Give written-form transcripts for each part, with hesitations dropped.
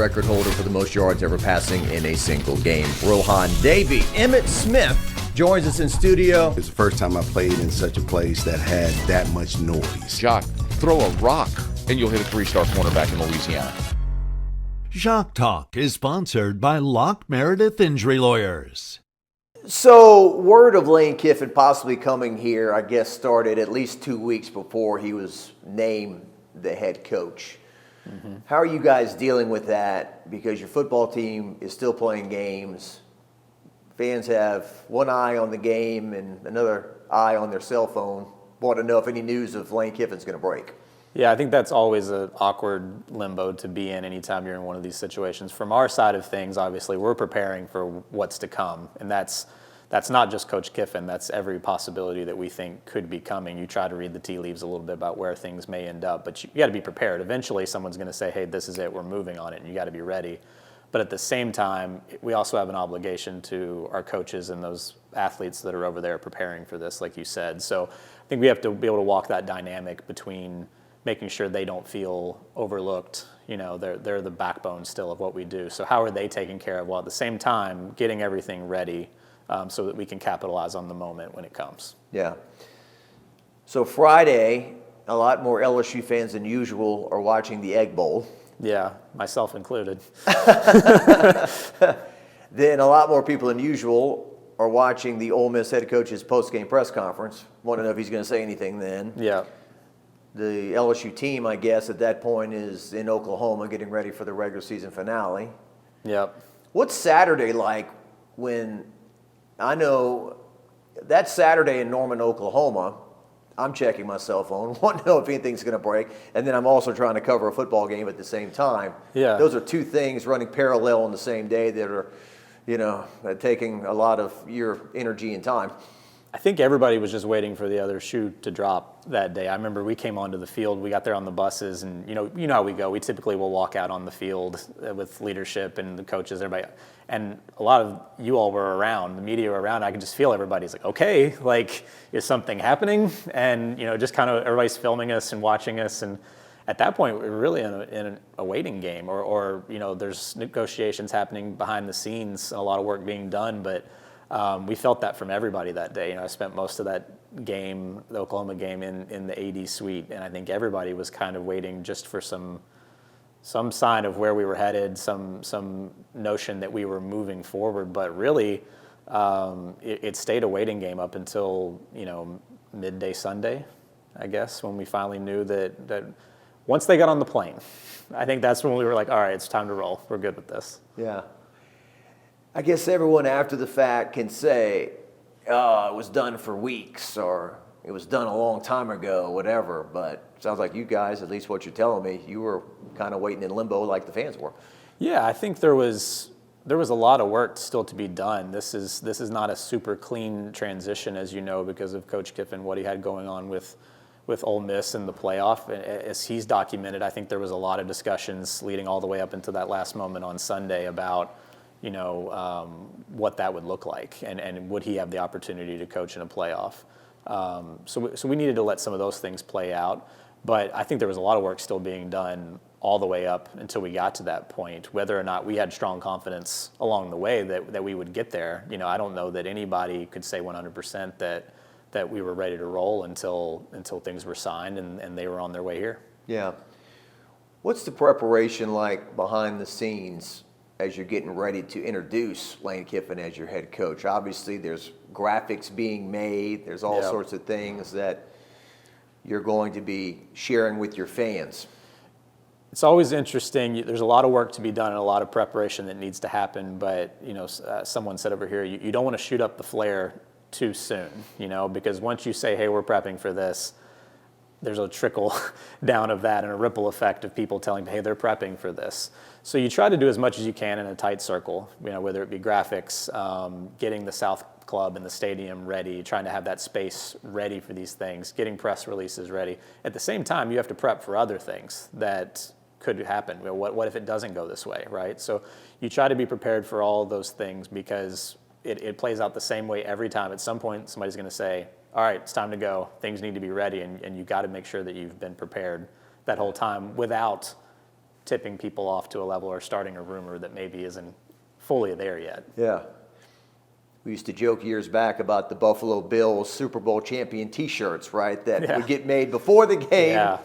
record holder for the most yards ever passing in a single game, Rohan Davey. Emmitt Smith joins us in studio. It's the first time I played in such a place that had that much noise. Jock, throw a rock and you'll hit a 3-star cornerback in Louisiana. Jock Talk is sponsored by Locke Meredith Injury Lawyers. So, word of Lane Kiffin possibly coming here, I guess, started at least 2 weeks before he was named the head coach. Mm-hmm. How are you guys dealing with that? Because your football team is still playing games. Fans have one eye on the game and another eye on their cell phone. Want to know if any news of Lane Kiffin's going to break. Yeah, I think that's always an awkward limbo to be in anytime you're in one of these situations. From our side of things, obviously, we're preparing for what's to come. And that's not just Coach Kiffin. That's every possibility that we think could be coming. You try to read the tea leaves a little bit about where things may end up, but you got to be prepared. Eventually, someone's going to say, hey, this is it, we're moving on it, and you got to be ready. But at the same time, we also have an obligation to our coaches and those athletes that are over there preparing for this, like you said. So I think we have to be able to walk that dynamic between making sure they don't feel overlooked. You know, they're the backbone still of what we do. So how are they taken care of, while at the same time getting everything ready so that we can capitalize on the moment when it comes? Yeah. So Friday, a lot more LSU fans than usual are watching the Egg Bowl. Yeah, myself included. Then a lot more people than usual are watching the Ole Miss head coach's post-game press conference. Want to know if he's going to say anything then. Yeah. The LSU team, I guess, at that point is in Oklahoma getting ready for the regular season finale. Yep. What's Saturday like when, I know that Saturday in Norman, Oklahoma, I'm checking my cell phone, want to know if anything's going to break, and then I'm also trying to cover a football game at the same time. Yeah. Those are two things running parallel on the same day that are, taking a lot of your energy and time. I think everybody was just waiting for the other shoe to drop that day. I remember we came onto the field, we got there on the buses, and you know how we go. We typically will walk out on the field with leadership and the coaches, everybody. And a lot of you all were around, the media were around. I could just feel everybody's like, okay, like, is something happening? And, just kind of everybody's filming us and watching us. And at that point, we're really in a waiting game, or there's negotiations happening behind the scenes, and a lot of work being done, but we felt that from everybody that day. I spent most of that game, the Oklahoma game, in the AD suite, and I think everybody was kind of waiting just for some sign of where we were headed, some notion that we were moving forward. But really, it stayed a waiting game up until midday Sunday, I guess, when we finally knew that once they got on the plane, I think that's when we were like, all right, it's time to roll. We're good with this. Yeah. I guess everyone after the fact can say, oh, it was done for weeks, or it was done a long time ago, whatever. But it sounds like you guys, at least what you're telling me, you were kind of waiting in limbo like the fans were. Yeah, I think there was a lot of work still to be done. This is not a super clean transition, as you know, because of Coach Kiffin, what he had going on with Ole Miss in the playoff. As he's documented, I think there was a lot of discussions leading all the way up into that last moment on Sunday about what that would look like, and would he have the opportunity to coach in a playoff. So we needed to let some of those things play out. But I think there was a lot of work still being done all the way up until we got to that point. Whether or not we had strong confidence along the way that we would get there, I don't know that anybody could say 100% that we were ready to roll until things were signed and they were on their way here. Yeah. What's the preparation like behind the scenes as you're getting ready to introduce Lane Kiffin as your head coach? Obviously, there's graphics being made. There's all sorts of things that you're going to be sharing with your fans. It's always interesting. There's a lot of work to be done and a lot of preparation that needs to happen. But, someone said over here, you don't want to shoot up the flare too soon, because once you say, hey, we're prepping for this, there's a trickle down of that and a ripple effect of people telling, hey, they're prepping for this. So you try to do as much as you can in a tight circle, whether it be graphics, getting the South Club and the stadium ready, trying to have that space ready for these things, getting press releases ready. At the same time, you have to prep for other things that could happen. What if it doesn't go this way, right? So you try to be prepared for all those things because it plays out the same way every time. At some point, somebody's going to say, all right, it's time to go. Things need to be ready, and you got to make sure that you've been prepared that whole time without tipping people off to a level or starting a rumor that maybe isn't fully there yet. Yeah. We used to joke years back about the Buffalo Bills Super Bowl champion T-shirts, right? That would get made before the game. Yeah.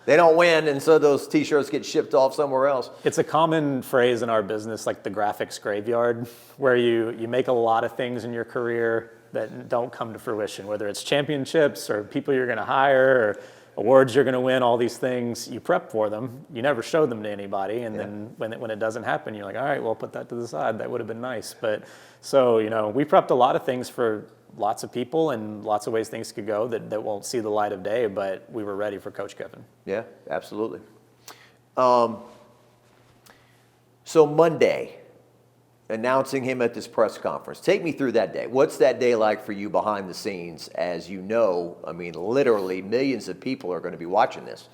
They don't win, and so those T-shirts get shipped off somewhere else. It's a common phrase in our business, like the graphics graveyard, where you make a lot of things in your career that don't come to fruition, whether it's championships or people you're going to hire or awards you're going to win, all these things. You prep for them. You never show them to anybody, and then when it doesn't happen, you're like, all right, well, put that to the side. That would have been nice. But so, we prepped a lot of things for lots of people and lots of ways things could go that won't see the light of day, but we were ready for Coach Kiffin. Yeah, absolutely. So Monday, announcing him at this press conference. Take me through that day. What's that day like for you behind the scenes? As you know, I mean, literally millions of people are going to be watching this.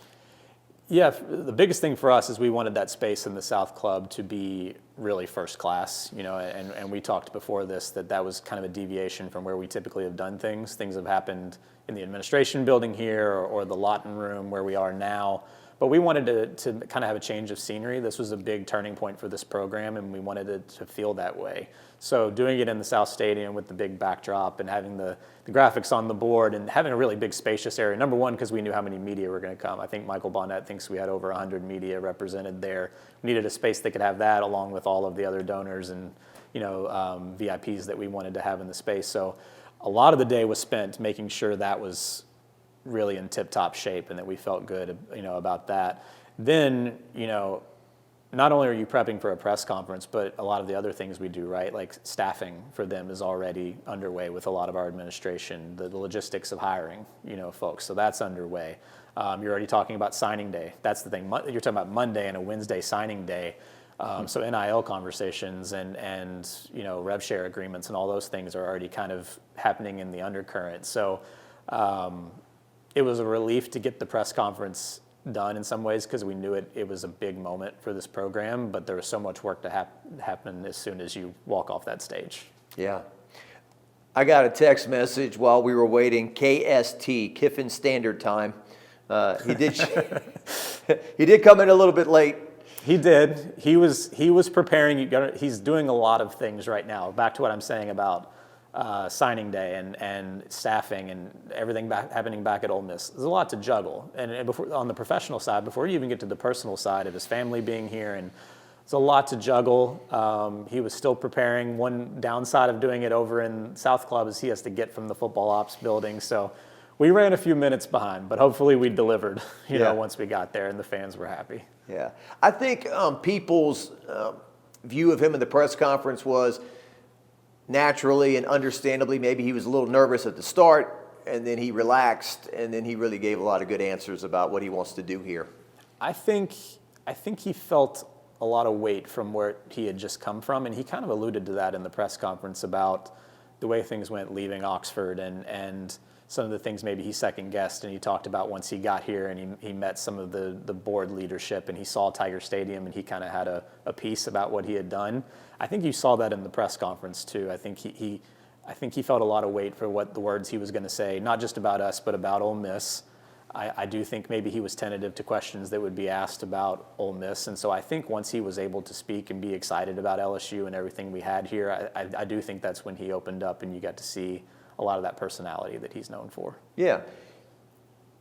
Yeah, the biggest thing for us is we wanted that space in the South Club to be really first class, and we talked before this that was kind of a deviation from where we typically have done things. Things have happened in the administration building here or the Lawton Room where we are now. But we wanted to kind of have a change of scenery. This was a big turning point for this program, and we wanted it to feel that way. So doing it in the South Stadium with the big backdrop and having the graphics on the board and having a really big spacious area, number one, because we knew how many media were going to come. I think Michael Bonnet thinks we had over 100 media represented there. We needed a space that could have that along with all of the other donors and VIPs that we wanted to have in the space. So a lot of the day was spent making sure that was really in tip-top shape and that we felt good, about that. Then, not only are you prepping for a press conference, but a lot of the other things we do, right? Like staffing for them is already underway with a lot of our administration, the logistics of hiring, folks. So that's underway. You're already talking about signing day. That's the thing. You're talking about Monday and a Wednesday signing day. So NIL conversations and rev share agreements and all those things are already kind of happening in the undercurrent. So it was a relief to get the press conference done in some ways because we knew it was a big moment for this program, but there was so much work to happen as soon as you walk off that stage. Yeah. I got a text message while we were waiting, KST, Kiffin Standard Time. He did come in a little bit late. He did. He was preparing. He's doing a lot of things right now. Back to what I'm saying about signing day and staffing and everything happening back at Ole Miss. There's a lot to juggle. And before, on the professional side, before you even get to the personal side of his family being here, and it's a lot to juggle. He was still preparing. One downside of doing it over in South Club is he has to get from the football ops building. So we ran a few minutes behind, but hopefully we delivered, once we got there and the fans were happy. Yeah. I think people's view of him in the press conference was naturally and understandably, maybe he was a little nervous at the start, and then he relaxed, and then he really gave a lot of good answers about what he wants to do here. I think he felt a lot of weight from where he had just come from, and he kind of alluded to that in the press conference about the way things went leaving Oxford and some of the things maybe he second-guessed, and he talked about once he got here and he met some of the board leadership and he saw Tiger Stadium and he kind of had a piece about what he had done. I think you saw that in the press conference too. I think he felt a lot of weight for what the words he was going to say, not just about us, but about Ole Miss. I do think maybe he was tentative to questions that would be asked about Ole Miss, and so I think once he was able to speak and be excited about LSU and everything we had here, I do think that's when he opened up and you got to see a lot of that personality that he's known for. Yeah.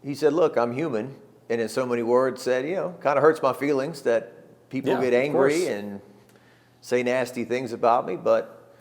He said, look, I'm human, and in so many words said, kind of hurts my feelings that people get angry and say nasty things about me, but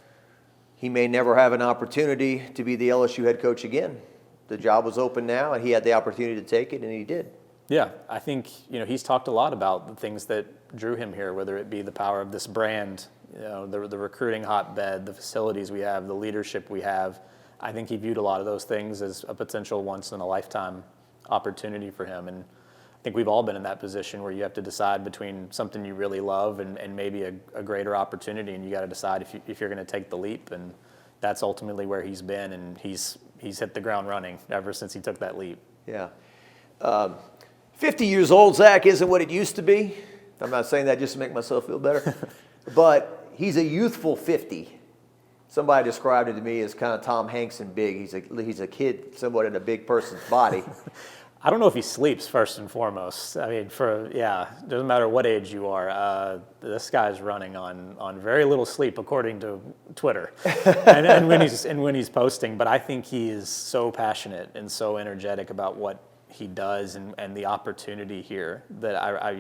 he may never have an opportunity to be the LSU head coach again. The job was open now, and he had the opportunity to take it, and he did. Yeah, I think he's talked a lot about the things that drew him here, whether it be the power of this brand, the recruiting hotbed, the facilities we have, the leadership we have. I think he viewed a lot of those things as a potential once-in-a-lifetime opportunity for him. And I think we've all been in that position where you have to decide between something you really love and maybe a greater opportunity, and you got to decide if you're going to take the leap. And that's ultimately where he's been, and he's hit the ground running ever since he took that leap. Yeah. 50 years old, Zach, isn't what it used to be. I'm not saying that just to make myself feel better. But he's a youthful 50. Somebody described it to me as kind of Tom Hanks and big. He's a kid somewhat in a big person's body. I don't know if he sleeps first and foremost. I mean, doesn't matter what age you are. This guy's running on very little sleep, according to Twitter, and when he's posting. But I think he is so passionate and so energetic about what he does and the opportunity here that I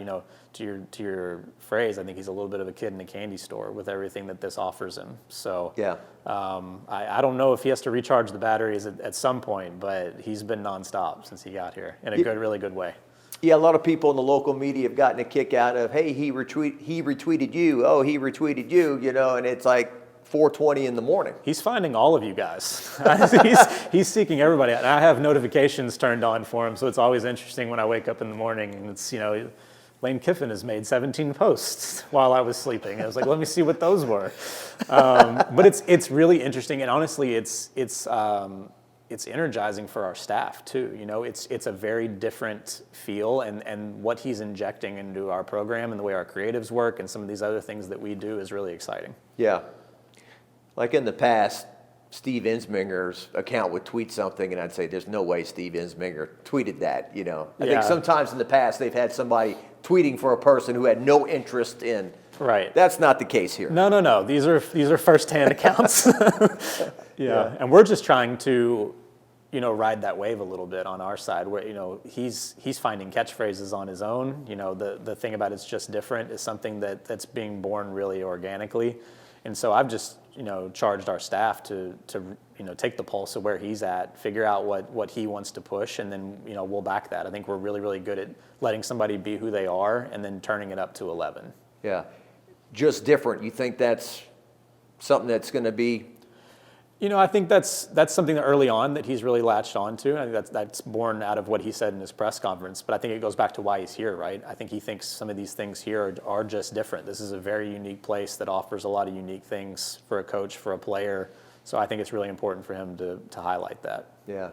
to your phrase, I think he's a little bit of a kid in a candy store with everything that this offers him. So yeah. I don't know if he has to recharge the batteries at some point, but he's been nonstop since he got here in a really good way. Yeah, a lot of people in the local media have gotten a kick out of, hey, he retweeted you. Oh, he retweeted you, and it's like 4:20 in the morning. He's finding all of you guys. he's seeking everybody. And I have notifications turned on for him, so it's always interesting when I wake up in the morning and it's, Lane Kiffin has made 17 posts while I was sleeping. I was like, let me see what those were. But it's really interesting, and honestly, it's energizing for our staff too. It's a very different feel, and what he's injecting into our program and the way our creatives work and some of these other things that we do is really exciting. Yeah. Like in the past, Steve Ensminger's account would tweet something, and I'd say, there's no way Steve Ensminger tweeted that, I think sometimes in the past they've had somebody tweeting for a person who had no interest in. Right. That's not the case here. No. These are first-hand accounts. Yeah. And we're just trying to, ride that wave a little bit on our side where, he's finding catchphrases on his own. The thing about it's just different is something that's being born really organically. And so I've just, charged our staff to take the pulse of where he's at, figure out what he wants to push, and then, we'll back that. I think we're really, really good at letting somebody be who they are and then turning it up to 11. Yeah. Just different. You think that's something that's going to be? I think that's something that early on that he's really latched onto. I think that's born out of what he said in his press conference. But I think it goes back to why he's here, right? I think he thinks some of these things here are just different. This is a very unique place that offers a lot of unique things for a coach, for a player. So I think it's really important for him to highlight that. Yeah.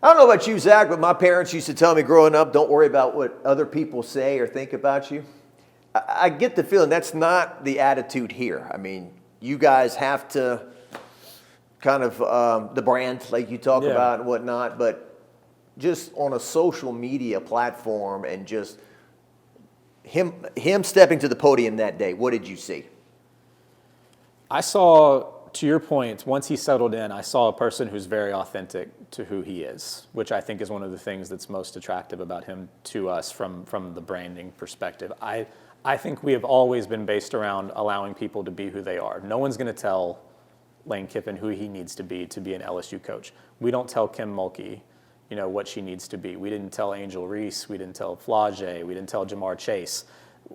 I don't know about you, Zach, but my parents used to tell me growing up, don't worry about what other people say or think about you. I get the feeling that's not the attitude here. I mean, you guys have to kind of the brand like you talk about and whatnot, but just on a social media platform and just him stepping to the podium that day, what did you see? I saw, to your point, once he settled in, I saw a person who's very authentic to who he is, which I think is one of the things that's most attractive about him to us from the branding perspective. I think we have always been based around allowing people to be who they are. No one's going to tell Lane Kiffin who he needs to be an LSU coach. We don't tell Kim Mulkey, what she needs to be. We didn't tell Angel Reese. We didn't tell Flage. We didn't tell Jamar Chase.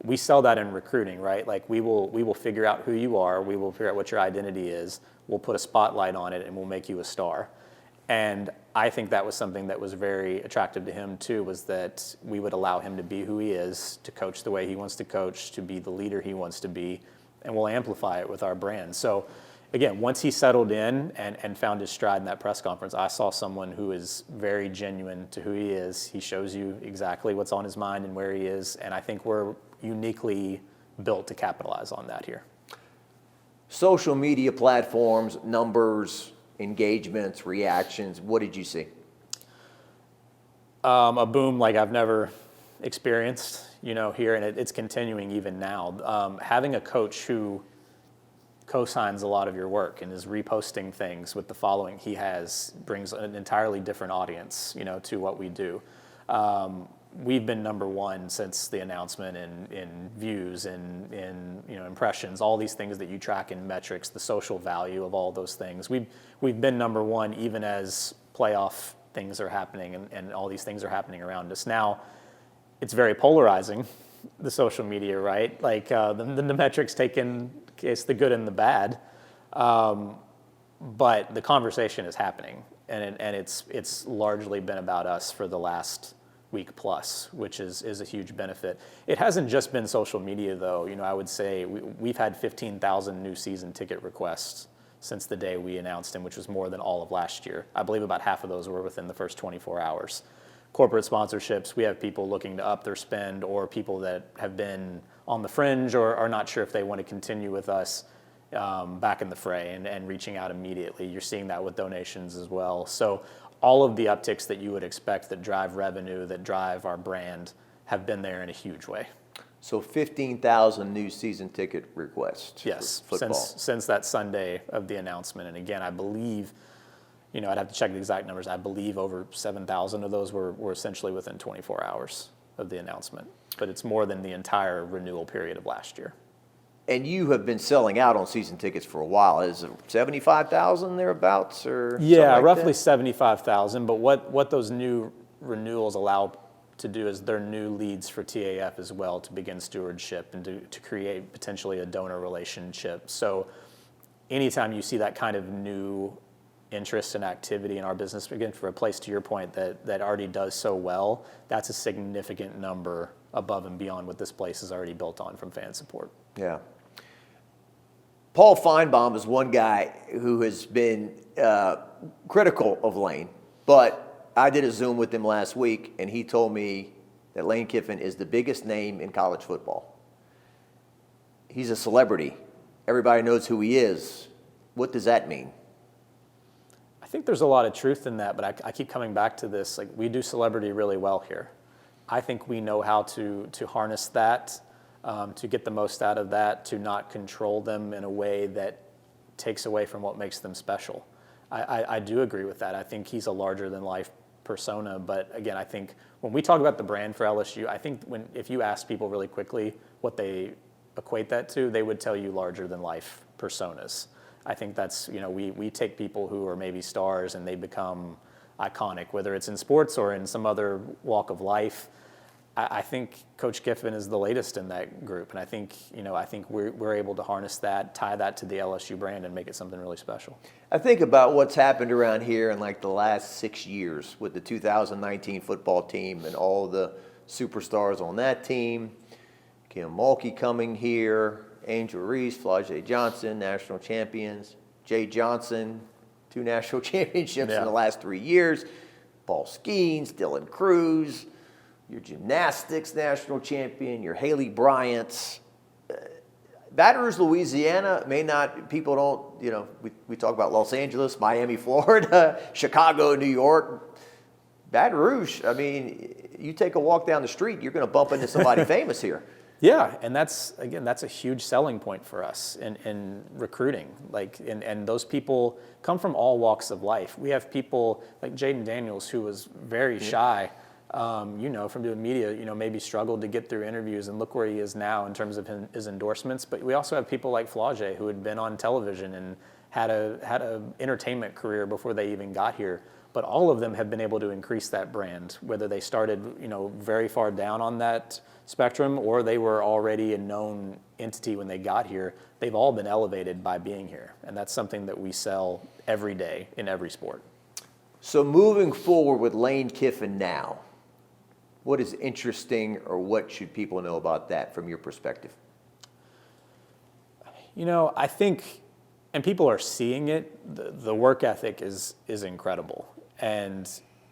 We sell that in recruiting, right? Like we will figure out who you are. We will figure out what your identity is. We'll put a spotlight on it, and we'll make you a star. And I think that was something that was very attractive to him too, was that we would allow him to be who he is, to coach the way he wants to coach, to be the leader he wants to be, and we'll amplify it with our brand. So again, once he settled in and found his stride in that press conference, I saw someone who is very genuine to who he is. He shows you exactly what's on his mind and where he is, and I think we're uniquely built to capitalize on that here. Social media platforms, numbers, engagements, reactions, what did you see? A boom like I've never experienced, here, and it's continuing even now. Having a coach who co-signs a lot of your work and is reposting things with the following he brings an entirely different audience, to what we do. We've been number one since the announcement in views and in impressions, all these things that you track in metrics, the social value of all those things. We've been number one even as playoff things are happening and all these things are happening around us. Now, it's very polarizing, the social media, right? Like the metrics take in case the good and the bad, but the conversation is happening, and it's largely been about us for the last week plus, which is a huge benefit. It hasn't just been social media, though. I would say we've had 15,000 new season ticket requests since the day we announced him, which was more than all of last year. I believe about half of those were within the first 24 hours. Corporate sponsorships, we have people looking to up their spend, or people that have been on the fringe or are not sure if they want to continue with us back in the fray and reaching out immediately. You're seeing that with donations as well. So all of the upticks that you would expect that drive revenue, that drive our brand, have been there in a huge way. So 15,000 new season ticket requests. Yes, for football. since that Sunday of the announcement. And again, I believe, I'd have to check the exact numbers. I believe over 7,000 of those were essentially within 24 hours of the announcement. But it's more than the entire renewal period of last year. And you have been selling out on season tickets for a while. Is it 75,000 thereabouts, or Yeah, like roughly that? 75,000. But what those new renewals allow to do is they're new leads for TAF as well to begin stewardship and to create potentially a donor relationship. So anytime you see that kind of new interest and activity in our business, again, for a place, to your point, that already does so well, that's a significant number above and beyond what this place is already built on from fan support. Yeah. Paul Feinbaum is one guy who has been critical of Lane, but I did a Zoom with him last week, and he told me that Lane Kiffin is the biggest name in college football. He's a celebrity. Everybody knows who he is. What does that mean? I think there's a lot of truth in that, but I keep coming back to this. Like, we do celebrity really well here. I think we know how to harness that, to get the most out of that, to not control them in a way that takes away from what makes them special. I do agree with that. I think he's a larger-than-life persona, but again, I think when we talk about the brand for LSU, I think if you ask people really quickly what they equate that to, they would tell you larger-than-life personas. I think that's, we take people who are maybe stars and they become iconic, whether it's in sports or in some other walk of life. I think Coach Kiffin is the latest in that group, and I think we're able to harness that, tie that to the LSU brand, and make it something really special. I think about what's happened around here in like the last 6 years with the 2019 football team and all the superstars on that team. Kim Mulkey coming here, Angel Reese, Flau'jae Johnson, national champions. Jay Johnson, 2 national championships in the last 3 years. Paul Skeens, Dylan Cruz. Your gymnastics national champion, your Haley Bryant's. Baton Rouge, Louisiana, people don't, we talk about Los Angeles, Miami, Florida, Chicago, New York. Baton Rouge, I mean, you take a walk down the street, you're going to bump into somebody famous here. Yeah, and that's a huge selling point for us in recruiting. And those people come from all walks of life. We have people like Jaden Daniels, who was very shy, from doing media, maybe struggled to get through interviews, and look where he is now in terms of his endorsements. But we also have people like Flau'jae, who had been on television and had a entertainment career before they even got here. But all of them have been able to increase that brand, whether they started, very far down on that spectrum or they were already a known entity when they got here. They've all been elevated by being here, and that's something that we sell every day in every sport. So moving forward with Lane Kiffin now, what is interesting, or what should people know about that from your perspective? I think, and people are seeing it, the work ethic is incredible. And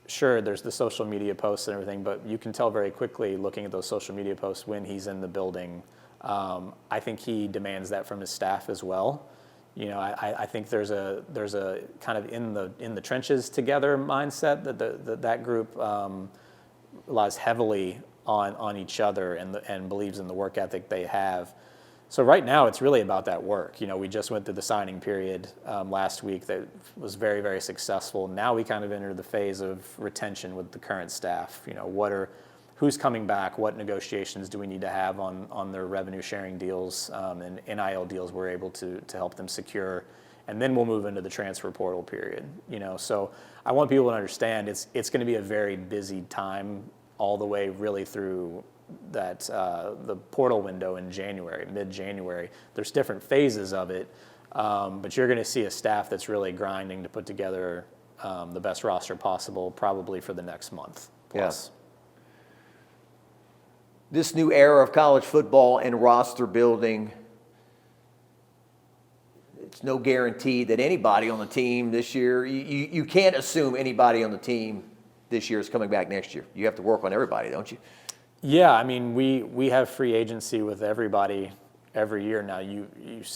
sure, there's the social media posts and everything, but you can tell very quickly looking at those social media posts when he's in the building. I think he demands that from his staff as well. I think there's a kind of in the trenches together mindset that group relies heavily on each other and believes in the work ethic they have. So right now it's really about that work. We just went through the signing period last week that was very, very successful. Now we kind of enter the phase of retention with the current staff. Who's coming back? What negotiations do we need to have on their revenue sharing deals and NIL deals we're able to help them secure? And then we'll move into the transfer portal period. So I want people to understand it's going to be a very busy time all the way really through that the portal window in January, mid-January. There's different phases of it, but you're going to see a staff that's really grinding to put together the best roster possible, probably for the next month plus. Yeah. This new era of college football and roster building, it's no guarantee that anybody on the team this year, you can't assume anybody on the team this year is coming back next year. You have to work on everybody, don't you? Yeah, I mean, we have free agency with everybody every year now. You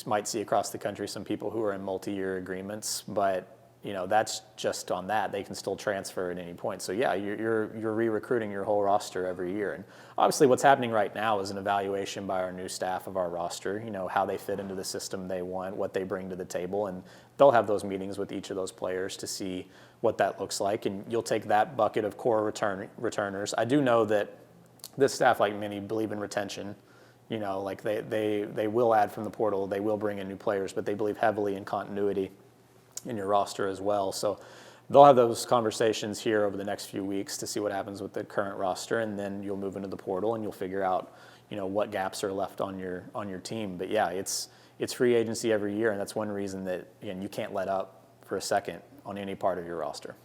might see across the country some people who are in multi-year agreements, but that's just on that. They can still transfer at any point. So yeah, you're re-recruiting your whole roster every year. And obviously what's happening right now is an evaluation by our new staff of our roster, how they fit into the system they want, what they bring to the table. And they'll have those meetings with each of those players to see what that looks like. And you'll take that bucket of core returners. I do know that this staff, like many, believe in retention. Like they will add from the portal, they will bring in new players, but they believe heavily in continuity in your roster as well. So they'll have those conversations here over the next few weeks to see what happens with the current roster, and then you'll move into the portal and you'll figure out, what gaps are left on your team. But yeah, it's free agency every year, and that's one reason that you can't let up for a second on any part of your roster.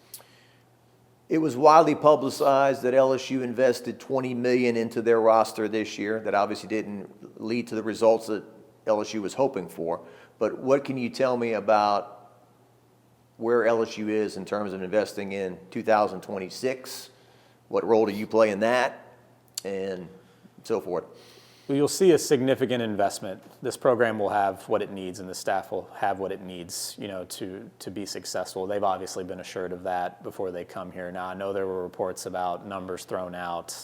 It was widely publicized that LSU invested $20 million into their roster this year. That obviously didn't lead to the results that LSU was hoping for. But what can you tell me about where LSU is in terms of investing in 2026? What role do you play in that, and so forth? Well, you'll see a significant investment. This program will have what it needs, and the staff will have what it needs, to be successful. They've obviously been assured of that before they come here. Now, I know there were reports about numbers thrown out,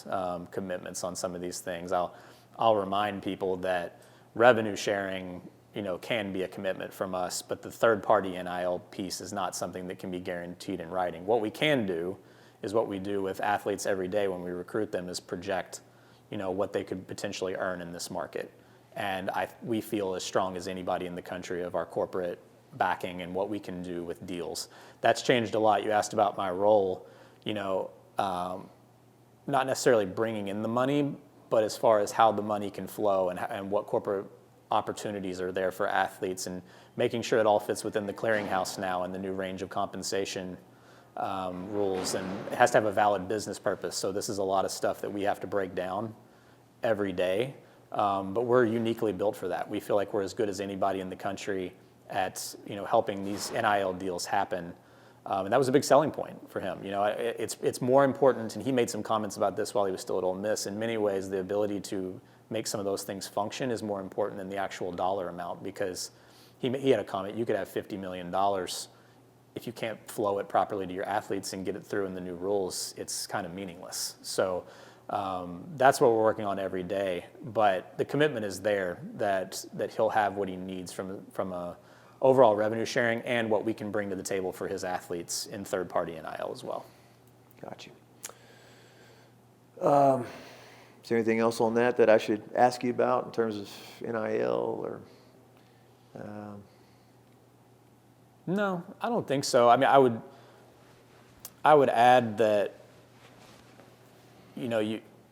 commitments on some of these things. I'll remind people that revenue sharing, can be a commitment from us, but the third-party NIL piece is not something that can be guaranteed in writing. What we can do is what we do with athletes every day when we recruit them, is project, what they could potentially earn in this market. And we feel as strong as anybody in the country of our corporate backing and what we can do with deals. That's changed a lot. You asked about my role, not necessarily bringing in the money, but as far as how the money can flow and what corporate opportunities are there for athletes, and making sure it all fits within the clearinghouse now and the new range of compensation rules, and it has to have a valid business purpose. So this is a lot of stuff that we have to break down every day, but we're uniquely built for that. We feel like we're as good as anybody in the country at helping these NIL deals happen, and that was a big selling point for him. It's more important, and he made some comments about this while he was still at Ole Miss. In many ways, the ability to make some of those things function is more important than the actual dollar amount, because he had a comment, you could have $50 million. If you can't flow it properly to your athletes and get it through in the new rules, it's kind of meaningless. So that's what we're working on every day. But the commitment is there that he'll have what he needs from a overall revenue sharing and what we can bring to the table for his athletes in third-party NIL as well. Got you. Is there anything else on that I should ask you about in terms of NIL or? No, I don't think so. I mean, I would add that,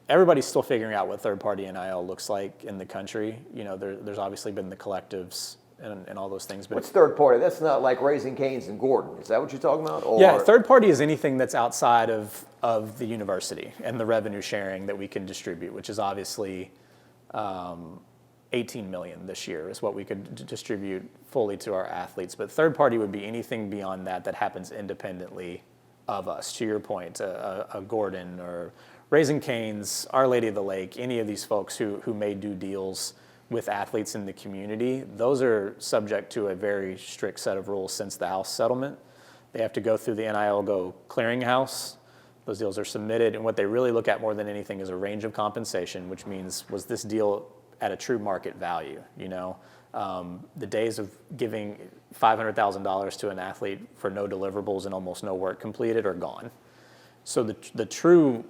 everybody's still figuring out what third-party NIL looks like in the country. There's obviously been the collectives and all those things. But what's third party? That's not like Raising Cane's and Gordon. Is that what you're talking about? Or? Yeah, third party is anything that's outside of the university and the revenue sharing that we can distribute, which is obviously $18 million this year is what we could distribute fully to our athletes. But third party would be anything beyond that happens independently of us. To your point, a Gordon or Raising Cane's, Our Lady of the Lake, any of these folks who may do deals with athletes in the community, those are subject to a very strict set of rules since the House settlement. They have to go through the NIL Go clearinghouse. Those deals are submitted, and what they really look at more than anything is a range of compensation, which means, was this deal at a true market value? The days of giving $500,000 to an athlete for no deliverables and almost no work completed are gone. So the true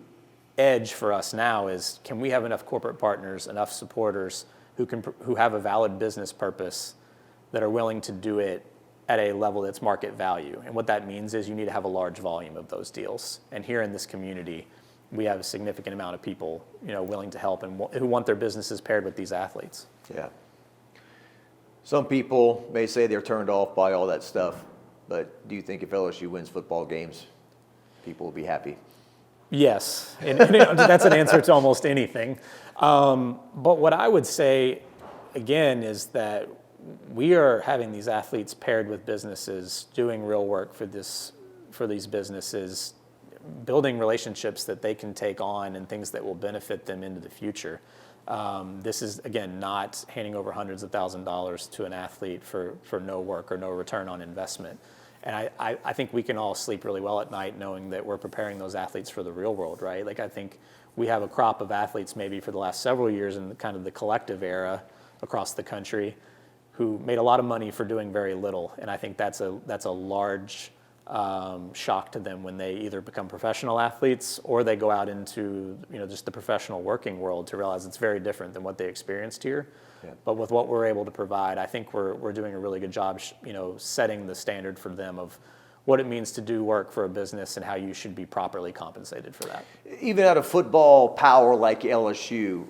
edge for us now is, can we have enough corporate partners, enough supporters who have a valid business purpose that are willing to do it at a level that's market value? And what that means is you need to have a large volume of those deals. And here in this community, we have a significant amount of people, willing to help and who want their businesses paired with these athletes. Yeah. Some people may say they're turned off by all that stuff, but do you think if LSU wins football games, people will be happy? Yes, and that's an answer to almost anything. But what I would say, again, is that we are having these athletes paired with businesses, doing real work for these businesses, building relationships that they can take on and things that will benefit them into the future. This is, again, not handing over hundreds of thousands of dollars to an athlete for no work or no return on investment. And I think we can all sleep really well at night knowing that we're preparing those athletes for the real world, right? Like I think we have a crop of athletes maybe for the last several years in kind of the collective era across the country who made a lot of money for doing very little. And I think that's a large shock to them when they either become professional athletes or they go out into just the professional working world to realize it's very different than what they experienced here. Yeah. But with what we're able to provide, I think we're doing a really good job, setting the standard for them of what it means to do work for a business and how you should be properly compensated for that. Even at a football power like LSU,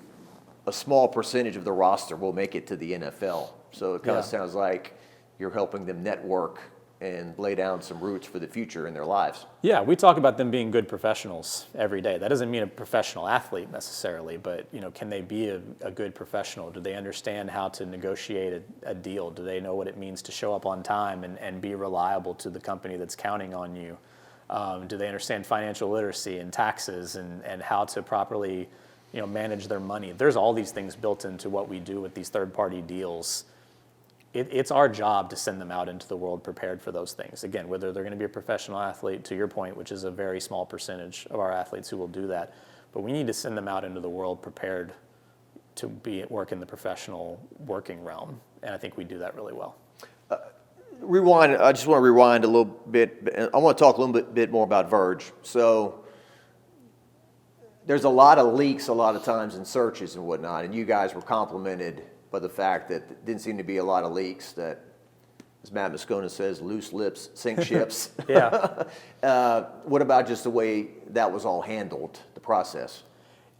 a small percentage of the roster will make it to the NFL. So it kind of sounds like you're helping them network and lay down some roots for the future in their lives. Yeah, we talk about them being good professionals every day. That doesn't mean a professional athlete necessarily, but can they be a good professional? Do they understand how to negotiate a deal? Do they know what it means to show up on time and be reliable to the company that's counting on you? Do they understand financial literacy and taxes and how to properly manage their money? There's all these things built into what we do with these third-party deals. It's our job to send them out into the world prepared for those things. Again, whether they're going to be a professional athlete, to your point, which is a very small percentage of our athletes who will do that, but we need to send them out into the world prepared to be at work in the professional working realm, and I think we do that really well. Rewind. I just want to rewind a little bit. I want to talk a little bit more about Verge. So there's a lot of leaks a lot of times in searches and whatnot, and you guys were complimented by the fact that there didn't seem to be a lot of leaks, that, as Matt Moscona says, loose lips sink ships. Yeah. What about just the way that was all handled, the process?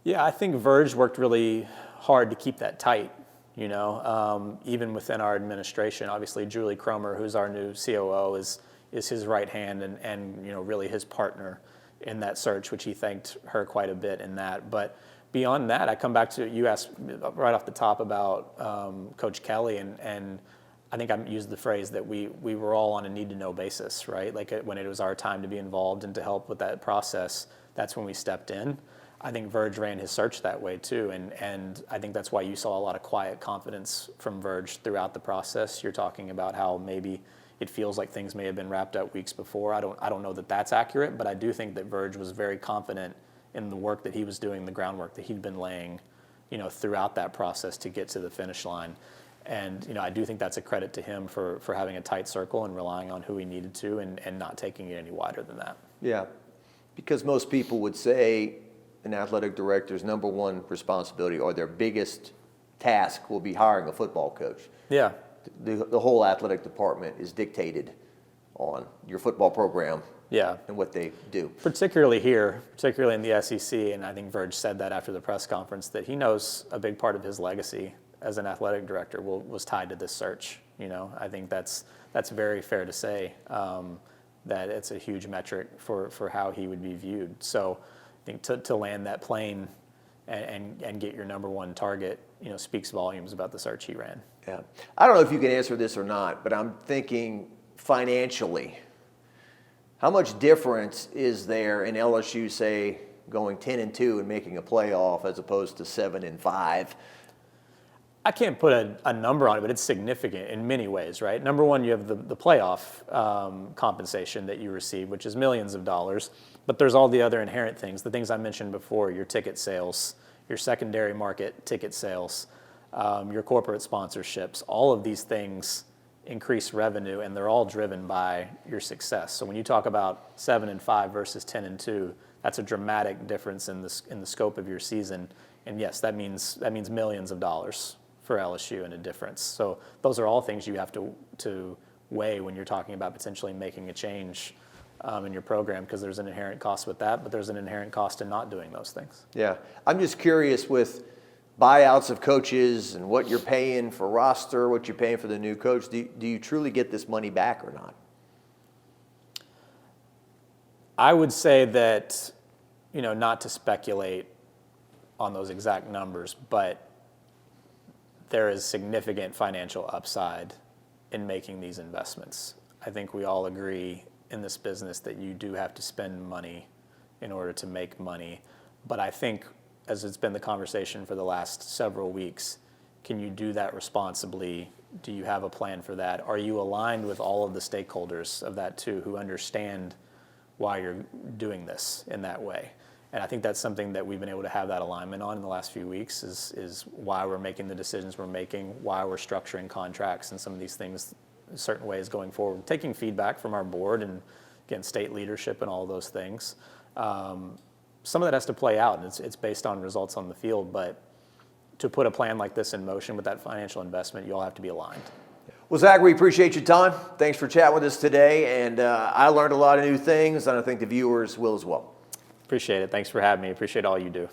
Yeah, I think Verge worked really hard to keep that tight, even within our administration. Obviously, Julie Cromer, who's our new COO, is his right hand and really his partner in that search, which he thanked her quite a bit in that. But beyond that, I come back to, you asked right off the top about Coach Kelly, and I think I used the phrase that we were all on a need-to-know basis, right? Like when it was our time to be involved and to help with that process, that's when we stepped in. I think Verge ran his search that way too, and I think that's why you saw a lot of quiet confidence from Verge throughout the process. You're talking about how maybe it feels like things may have been wrapped up weeks before. I don't know that that's accurate, but I do think that Verge was very confident in the work that he was doing, the groundwork that he'd been laying, throughout that process to get to the finish line. And, I do think that's a credit to him for having a tight circle and relying on who he needed to and not taking it any wider than that. Yeah, because most people would say an athletic director's number one responsibility or their biggest task will be hiring a football coach. Yeah. The whole athletic department is dictated on your football program. Yeah. And what they do. Particularly here, particularly in the SEC, and I think Verge said that after the press conference, that he knows a big part of his legacy as an athletic director was tied to this search. I think that's very fair to say, that it's a huge metric for how he would be viewed. So I think to land that plane and get your number one target, speaks volumes about the search he ran. Yeah. I don't know if you can answer this or not, but I'm thinking financially. How much difference is there in LSU, say, going 10-2 and making a playoff as opposed to 7-5? I can't put a number on it, but it's significant in many ways, right? Number one, you have the playoff compensation that you receive, which is millions of dollars. But there's all the other inherent things, the things I mentioned before, your ticket sales, your secondary market ticket sales, your corporate sponsorships. All of these things increase revenue, and they're all driven by your success. So when you talk about 7-5 versus 10-2, that's a dramatic difference in the scope of your season. And yes, that means millions of dollars for LSU and a difference. So those are all things you have to weigh when you're talking about potentially making a change in your program, because there's an inherent cost with that, but there's an inherent cost in not doing those things. Yeah, I'm just curious with buyouts of coaches and what you're paying for roster, what you're paying for the new coach, do you truly get this money back or not? I would say that, not to speculate on those exact numbers, but there is significant financial upside in making these investments. I think we all agree in this business that you do have to spend money in order to make money. But I think, as it's been the conversation for the last several weeks, can you do that responsibly Do you have a plan for that? Are you aligned with all of the stakeholders of that too, who understand why you're doing this in that way? And I think that's something that we've been able to have that alignment on in the last few weeks is why we're making the decisions we're making, why we're structuring contracts and some of these things in certain ways going forward. Taking feedback from our board and, again, state leadership and all those things. Some of that has to play out, and it's based on results on the field, but to put a plan like this in motion with that financial investment, you all have to be aligned. Well, Zach, we appreciate your time. Thanks for chatting with us today, and I learned a lot of new things, and I think the viewers will as well. Appreciate it. Thanks for having me. Appreciate all you do.